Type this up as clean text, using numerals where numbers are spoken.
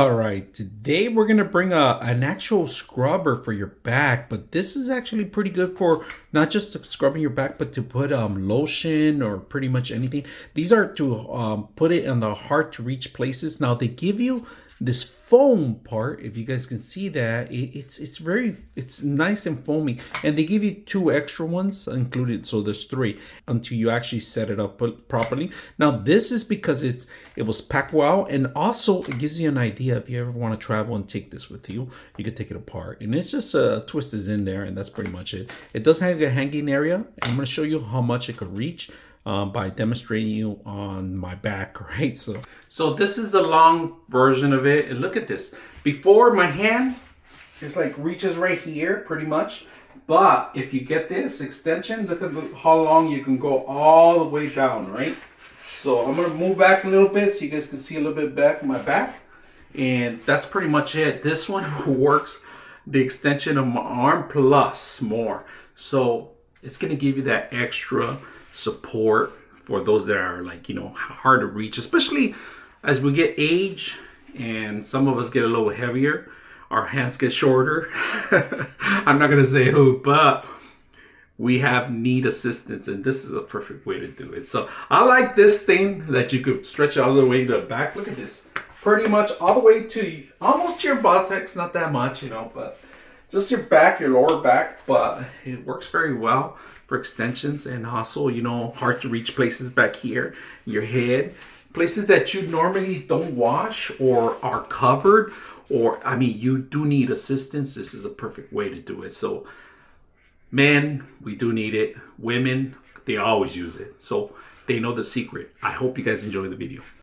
All right, today we're gonna bring an actual scrubber for your back, but this is actually pretty good for not just scrubbing your back, but to put lotion or pretty much anything. These are to put it in the hard to reach places. Now they give you this foam part, if you guys can see that, it's nice and foamy, and they give you 2 extra ones included, so there's 3 until you actually set it up properly. Now this is because it was packed well, and also it gives you an idea if you ever want to travel and take this with you. You can take it apart, and it's just twist is in there, and that's pretty much it. It does have a hanging area. I'm going to show you how much it could reach by demonstrating you on my back, right? So this is the long version of it, and look at this. Before, my hand is like reaches right here pretty much, but if you get this extension, look at how long you can go all the way down, right? So I'm gonna move back a little bit so you guys can see a little bit back my back, and that's pretty much it. This one works the extension of my arm plus more, so it's gonna give you that extra support for those that are, like, you know, hard to reach, especially as we get age and some of us get a little heavier, our hands get shorter. I'm not gonna say who, but we need assistance, and this is a perfect way to do it. So I like this thing that you could stretch all the way to the back. Look at this, pretty much all the way to almost to your buttocks, not that much, you know, but just your back, your lower back. But it works very well for extensions, and also, you know, hard to reach places back here, your head, places that you normally don't wash or are covered, or I mean, you do need assistance. This is a perfect way to do it. So men, we do need it. Women, they always use it, so they know the secret. I hope you guys enjoy the video.